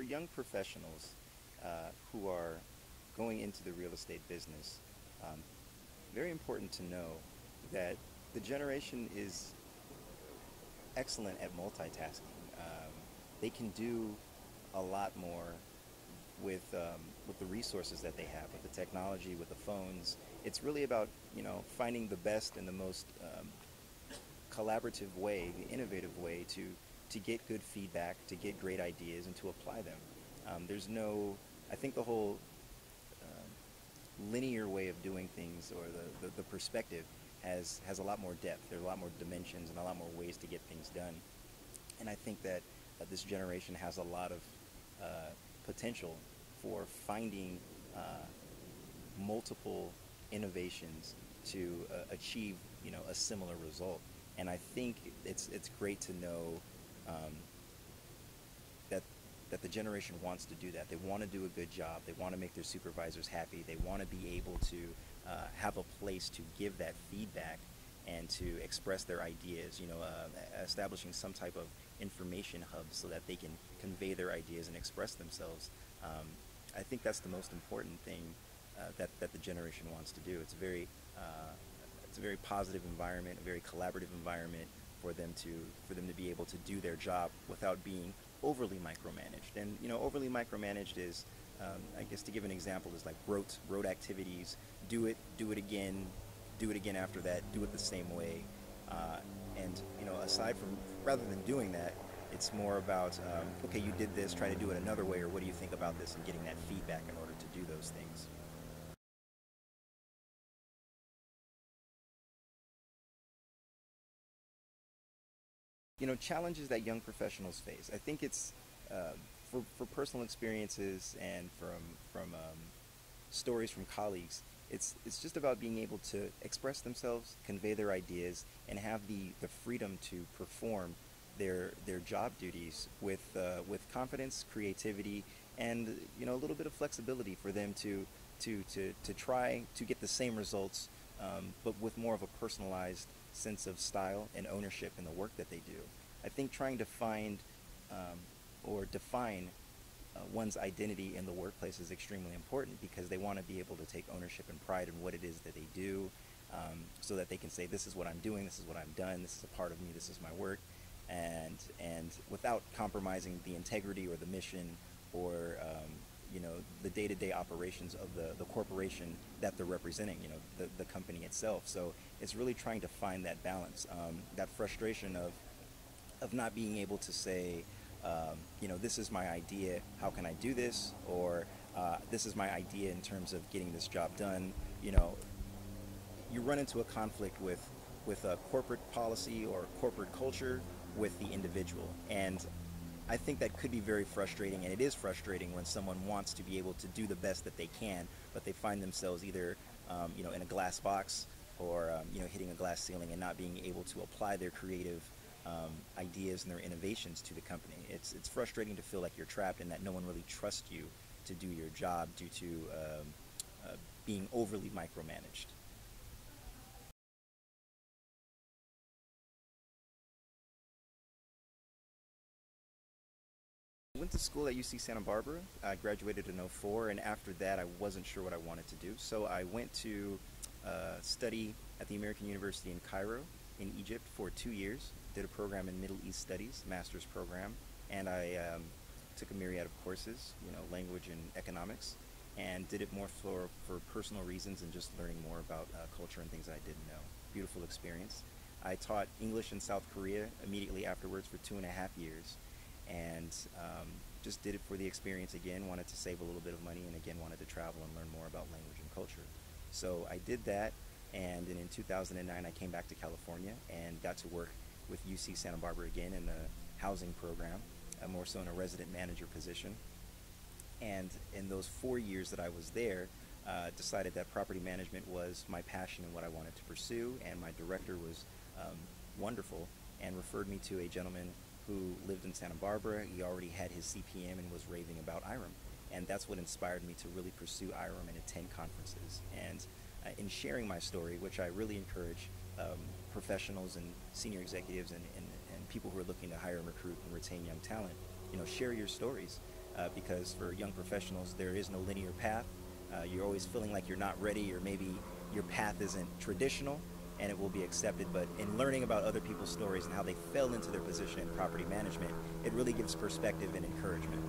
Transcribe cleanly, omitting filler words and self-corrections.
young professionals who are going into the real estate business, um, very important to know that the generation is excellent at multitasking. They can do a lot more with the resources that they have, with the technology, with the phones. It's really about finding the best and the most collaborative way, the innovative way to get good feedback, to get great ideas, and to apply them. There's no, I think the whole linear way of doing things, or the perspective, has a lot more depth. There are a lot more dimensions and a lot more ways to get things done. And I think that this generation has a lot of potential for finding multiple innovations to achieve a similar result. And I think it's great to know um, that that the generation wants to do that. They want to do a good job. They want to make their supervisors happy. They want to be able to have a place to give that feedback and to express their ideas. Establishing some type of information hub so that they can convey their ideas and express themselves. Um, I think that's the most important thing that the generation wants to do. It's a very positive environment, a very collaborative environment for them to be able to do their job without being overly micromanaged. And overly micromanaged is, I guess, to give an example, is like rote activities. Do it again, do it again after that. Do it the same way. And aside from, rather than doing that, it's more about, okay, you did this, try to do it another way, or what do you think about this, and getting that feedback in order to do those things. Challenges that young professionals face. I think it's for personal experiences and from stories from colleagues. It's just about being able to express themselves, convey their ideas, and have the freedom to perform their job duties with confidence, creativity, and a little bit of flexibility for them to try to get the same results, but with more of a personalized sense of style and ownership in the work that they do. I think trying to find um, or define one's identity in the workplace is extremely important, because they want to be able to take ownership and pride in what it is that they do, so that they can say, this is what I'm doing, this is what I've done, this is a part of me, this is my work, and without compromising the integrity or the mission, or the day-to-day operations of the corporation that they're representing, the company itself. So it's really trying to find that balance, that frustration of not being able to say, this is my idea, how can I do this? Or this is my idea in terms of getting this job done. You run into a conflict with a corporate policy or corporate culture with the individual. And I think that could be very frustrating, and it is frustrating when someone wants to be able to do the best that they can, but they find themselves either in a glass box, or hitting a glass ceiling, and not being able to apply their creative ideas and their innovations to the company. It's frustrating to feel like you're trapped and that no one really trusts you to do your job due to being overly micromanaged. I went to school at UC Santa Barbara. I graduated in '04, and after that I wasn't sure what I wanted to do. So I went to study at the American University in Cairo, in Egypt, for 2 years. Did a program in Middle East Studies, master's program, and I took a myriad of courses, language and economics, and did it more for personal reasons and just learning more about culture and things I didn't know. Beautiful experience. I taught English in South Korea immediately afterwards for 2.5 years, and just did it for the experience again, wanted to save a little bit of money, and again wanted to travel and learn more about language and culture. So I did that, and then in 2009 I came back to California and got to work with UC Santa Barbara again in the housing program, more so in a resident manager position. And in those 4 years that I was there, decided that property management was my passion and what I wanted to pursue, and my director was wonderful and referred me to a gentleman who lived in Santa Barbara. He already had his CPM and was raving about IREM, and that's what inspired me to really pursue IREM and attend conferences. And in sharing my story, which I really encourage professionals and senior executives and people who are looking to hire and recruit and retain young talent, share your stories. because for young professionals, there is no linear path. You're always feeling like you're not ready, or maybe your path isn't traditional, and it will be accepted. But in learning about other people's stories and how they fell into their position in property management, it really gives perspective and encouragement.